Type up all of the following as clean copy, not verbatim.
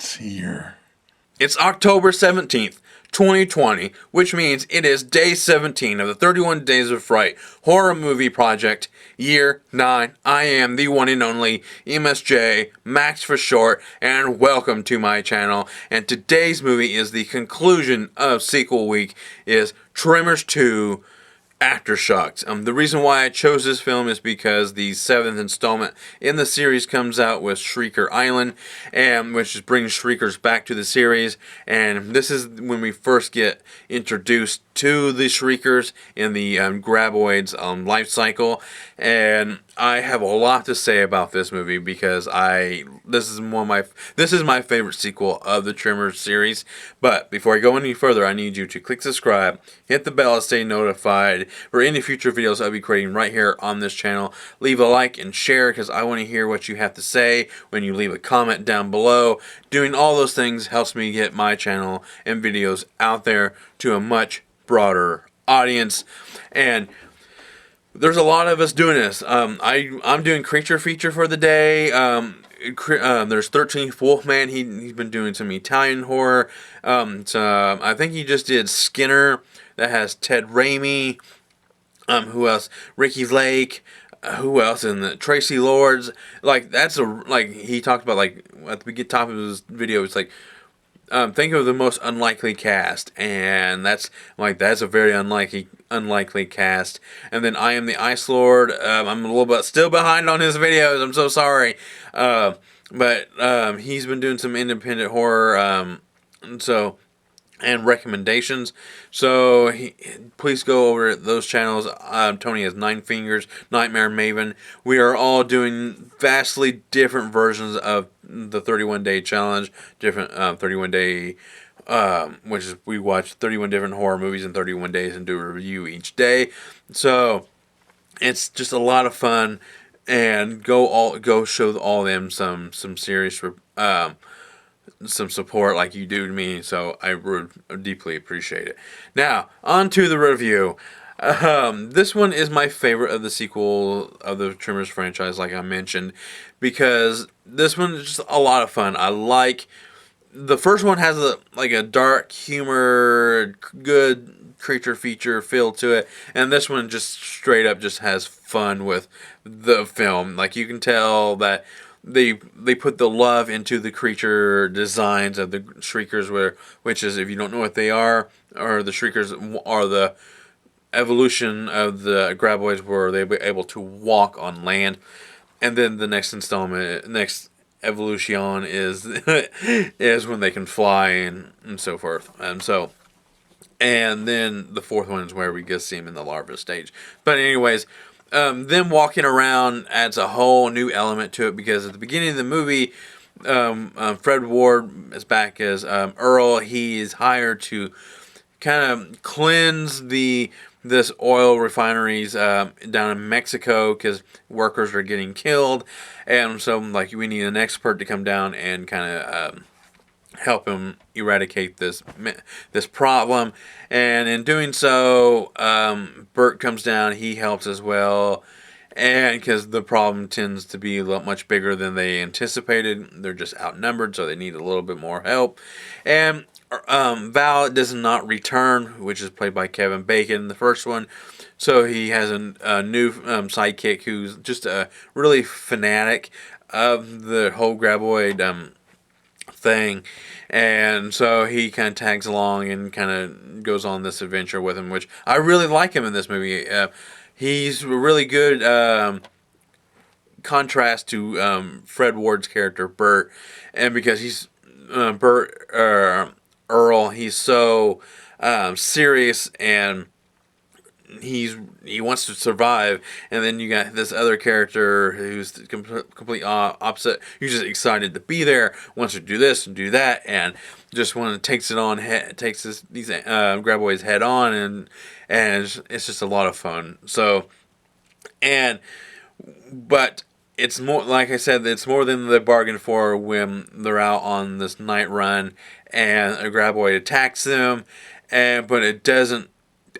It's here. It's October 17th, 2020, which means it is day 17 of the 31 Days of Fright horror movie project, year 9. I am the one and only MSJ, Max for short, and welcome to my channel. And today's movie is the conclusion of sequel week, is Tremors 2, Aftershocks. The reason why I chose this film is because the 7th installment in the series comes out with Shrieker Island, and which brings Shriekers back to the series. And this is when we first get introduced to the Shriekers in the Graboids life cycle. And I have a lot to say about this movie because this is my favorite sequel of the Tremors series. But before I go any further, I need you to click subscribe, hit the bell to stay notified for any future videos I'll be creating right here on this channel. Leave a like and share because I want to hear what you have to say when you leave a comment down below. Doing all those things helps me get my channel and videos out there to a much broader audience. And there's a lot of us doing this. I'm doing creature feature for the day. There's 13th Wolfman. He's been doing some Italian horror. So I think he just did Skinner. That has Ted Raimi. Who else? Ricky Lake. Who else in the Tracy Lords? He talked about at the top of his video. It's like, think of the most unlikely cast, and that's a very unlikely cast. And then I Am the Ice Lord. I'm a little bit still behind on his videos. I'm so sorry, but he's been doing some independent horror, and recommendations. So please go over those channels. Tony has 9 Fingers, Nightmare Maven. We are all doing vastly different versions of the 31-day challenge, different 31-day, which is we watch 31 different horror movies in 31 days and do a review each day. So it's just a lot of fun, and go show all them some serious some support like you do to me, so I would deeply appreciate it. Now, on to the review. This one is my favorite of the sequel of the Tremors franchise, like I mentioned, because this one is just a lot of fun. I like the first one has a dark humor, good creature feature feel to it, and this one just straight up just has fun with the film. Like, you can tell that they put the love into the creature designs of the Shriekers, which is, if you don't know what they are, or the Shriekers are the evolution of the Graboids where they were able to walk on land. And then the next evolution is is when they can fly and so forth. And then the 4th one is where we get to see them in the larva stage. But anyways, them walking around adds a whole new element to it, because at the beginning of the movie, Fred Ward is back as Earl. He is hired to kind of cleanse this oil refineries down in Mexico, because workers are getting killed, and so we need an expert to come down and kind of help him eradicate this problem. And in doing so, Bert comes down. He helps as well, and because the problem tends to be a lot much bigger than they anticipated, they're just outnumbered, so they need a little bit more help. And Val does not return, which is played by Kevin Bacon in the first one. So he has a new sidekick who's just a really fanatic of the whole Graboid thing, and so he kind of tags along and kind of goes on this adventure with him, which I really like him in this movie. He's a really good contrast to Fred Ward's character Bert, and because he's Earl, he's so serious, and he wants to survive, and then you got this other character who's complete opposite, who's just excited to be there, wants to do this and do that, and just takes these Graboids head on, and it's just a lot of fun. So, but it's more, like I said, it's more than they bargained for when they're out on this night run, and a Graboid attacks them, but it doesn't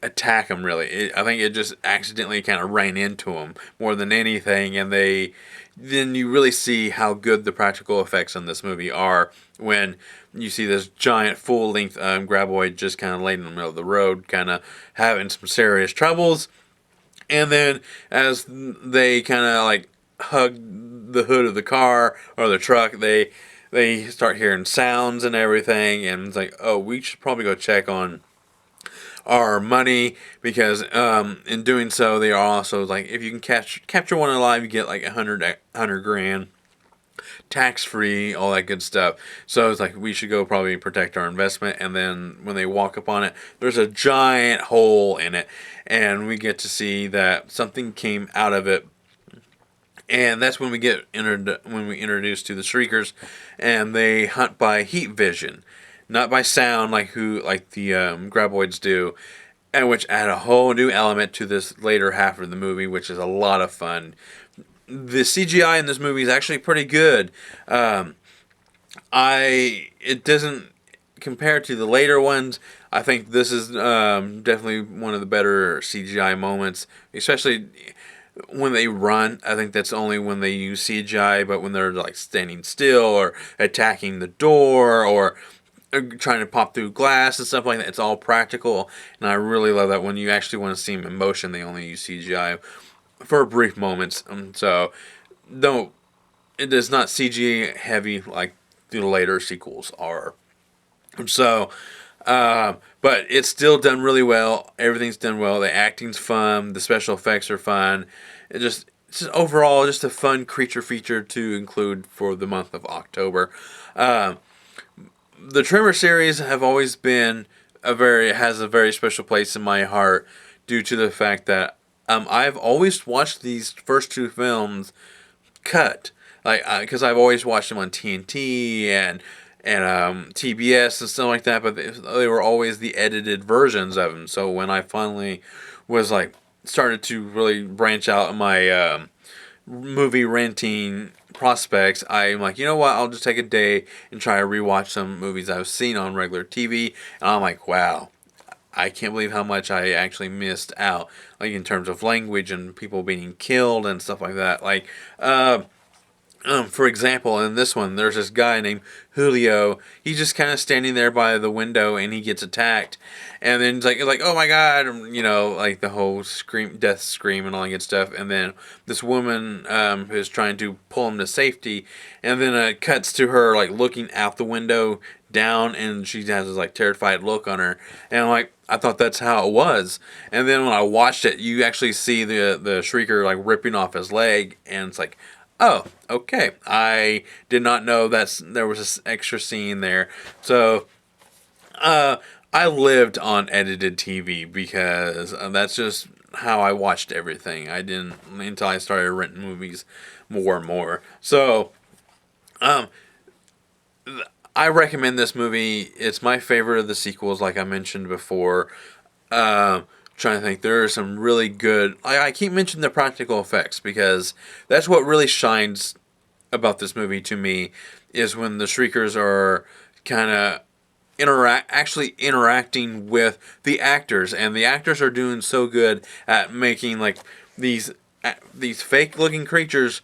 attack them really. I think it just accidentally kind of ran into them more than anything, and they then you really see how good the practical effects in this movie are when you see this giant full-length graboid just kind of laid in the middle of the road, kind of having some serious troubles. And then as they kind of like hug the hood of the car or the truck, they start hearing sounds and everything, and it's like, oh, we should probably go check on our money, because in doing so, they are also like, if you can capture one alive, you get like 100 grand, tax free, all that good stuff. So it's like, we should go probably protect our investment. And then when they walk up on it, there's a giant hole in it, and we get to see that something came out of it. And that's when we get introduced to the Shriekers, and they hunt by heat vision, not by sound like the graboids do, and which add a whole new element to this later half of the movie, which is a lot of fun. The CGI in this movie is actually pretty good. It doesn't compare to the later ones. I think this is definitely one of the better CGI moments, especially when they run. I think that's only when they use CGI, but when they're like standing still or attacking the door or trying to pop through glass and stuff like that, it's all practical. And I really love that when you actually want to see them in motion, they only use CGI for brief moments. So, no, it is not CG heavy like the later sequels are. So, but it's still done really well. Everything's done well. The acting's fun. The special effects are fun. It's just overall just a fun creature feature to include for the month of October. The Tremor series have always been has a very special place in my heart, due to the fact that I've always watched these first two films cut, like because I've always watched them on TNT and TBS and stuff like that, but they were always the edited versions of them. So when I finally was like started to really branch out in my movie renting prospects, I'm like, you know what? I'll just take a day and try to rewatch some movies I've seen on regular TV, and I'm like, wow. I can't believe how much I actually missed out, like in terms of language and people being killed and stuff like that. Like, for example, in this one, there's this guy named Julio. He's just kind of standing there by the window, and he gets attacked. And then it's like, oh my god, like the whole death scream, and all that good stuff. And then this woman is trying to pull him to safety, and then it cuts to her like looking out the window down, and she has this like terrified look on her. And I'm like, I thought that's how it was. And then when I watched it, you actually see the shrieker like ripping off his leg, and it's like, oh, okay. I did not know there was this extra scene there. So, I lived on edited TV because that's just how I watched everything. I didn't until I started renting movies more and more. So, I recommend this movie. It's my favorite of the sequels, like I mentioned before. Trying to think, there are some really good. I keep mentioning the practical effects because that's what really shines about this movie to me. Is when the Shriekers are kind of actually interacting with the actors, and the actors are doing so good at making like these fake looking creatures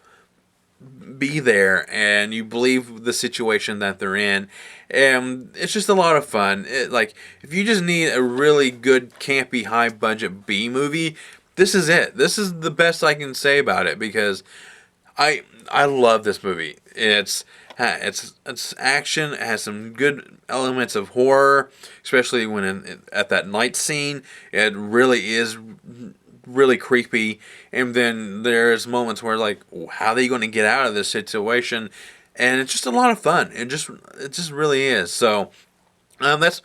be there, and you believe the situation that they're in, and it's just a lot of fun. Like, if you just need a really good campy high budget B movie, this is it. This is the best I can say about it, because I love this movie. It's action. It has some good elements of horror, especially when at that night scene. It really is really creepy. And then there's moments where like, how are they going to get out of this situation? And it's just a lot of fun. It just really is. So that's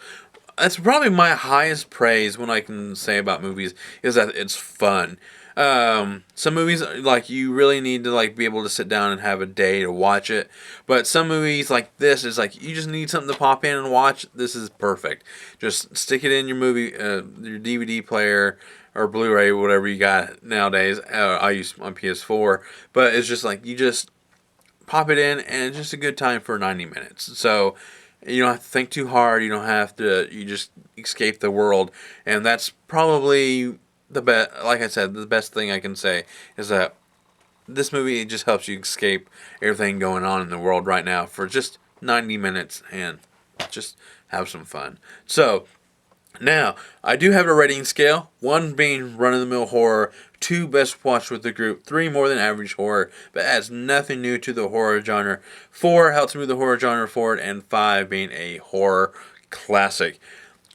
probably my highest praise when I can say about movies, is that it's fun. Some movies, like, you really need to like be able to sit down and have a day to watch it. But some movies like this is like, you just need something to pop in and watch. This is perfect. Just stick it in your your DVD player or Blu-ray, whatever you got nowadays. I use on PS4, but it's just like, you just pop it in, and it's just a good time for 90 minutes. So you don't have to think too hard. You don't have to. You just escape the world, and that's probably the best. Like I said, the best thing I can say is that this movie just helps you escape everything going on in the world right now for just 90 minutes and just have some fun. So, now, I do have a rating scale. 1 being run-of-the-mill horror, 2 best watched with the group, 3 more than average horror, but adds nothing new to the horror genre, 4 helps move the horror genre forward, and 5 being a horror classic.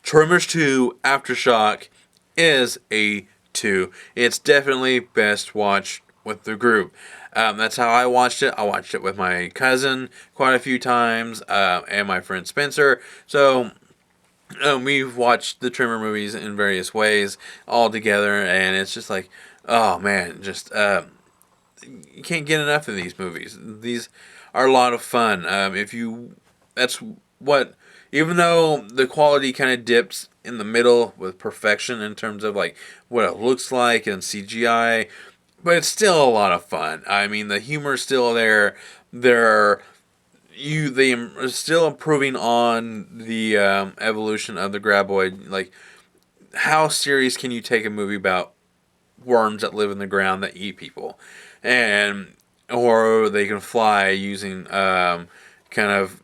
Tremors 2 Aftershock is a 2. It's definitely best watched with the group. That's how I watched it. I watched it with my cousin quite a few times, and my friend Spencer. So we've watched the Tremor movies in various ways all together, and it's just like, oh man, just you can't get enough of these movies. These are a lot of fun. That's what, even though the quality kind of dips in the middle with perfection in terms of like what it looks like and CGI, but it's still a lot of fun. I mean, the humor's still there. They are still improving on the evolution of the graboid. Like, how serious can you take a movie about worms that live in the ground that eat people, and or they can fly using kind of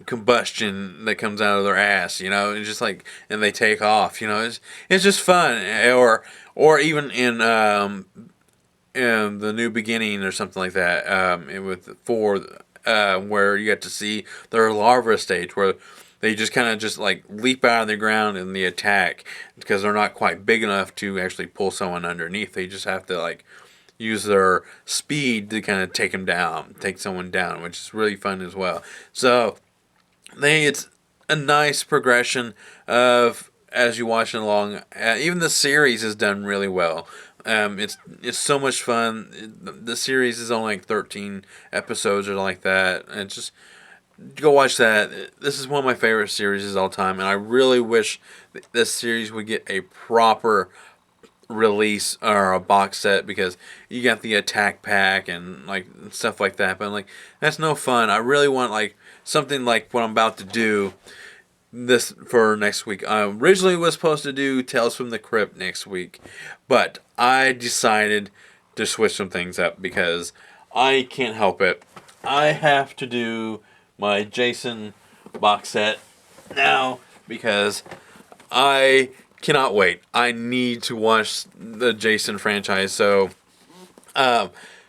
combustion that comes out of their ass, and just like, and they take off, it's just fun. Or even in the New Beginning or something like that, with four, where you get to see their larva stage where they just kind of just like leap out of the ground in the attack because they're not quite big enough to actually pull someone underneath. They just have to like use their speed to kind of take someone down, which is really fun as well. So it's a nice progression of as you watch it along. Even the series is done really well. It's so much fun. The series is only like 13 episodes or like that, and it's just go watch that. This is one of my favorite series of all time, and I really wish this series would get a proper release or a box set because you got the attack pack and like stuff like that. But like that's no fun. I really want like something like what I'm about to do this for next week. I originally was supposed to do Tales from the Crypt next week, but I decided to switch some things up because I can't help it. I have to do my Jason box set now because I cannot wait. I need to watch the Jason franchise. So,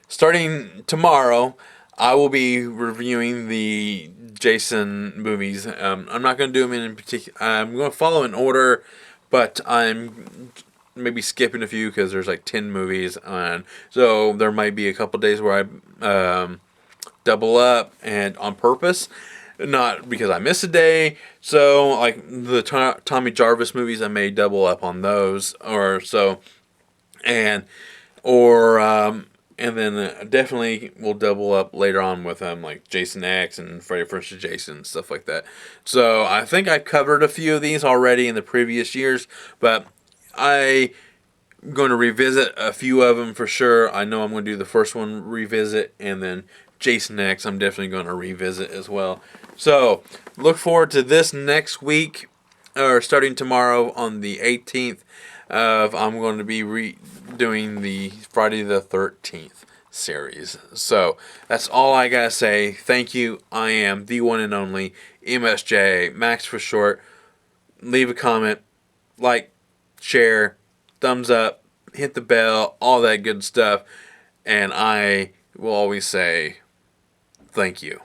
starting tomorrow, I will be reviewing the Jason movies. I'm not going to do them in particular. I'm going to follow an order, but I'm maybe skipping a few because there's like 10 movies on. So there might be a couple days where I double up and on purpose, not because I miss a day. So like the Tommy Jarvis movies, I may double up on those or so, and or and then definitely we'll double up later on with like Jason X and Freddy vs. Jason, stuff like that. So I think I covered a few of these already in the previous years, but I'm going to revisit a few of them for sure. I know I'm going to do the first one revisit, and then Jason X I'm definitely going to revisit as well. So look forward to this next week, or starting tomorrow on the 18th. I'm going to be doing the Friday the 13th series. So that's all I gotta say. Thank you. I am the one and only MSJ, Max for short. Leave a comment, like, share, thumbs up, hit the bell, all that good stuff. And I will always say thank you.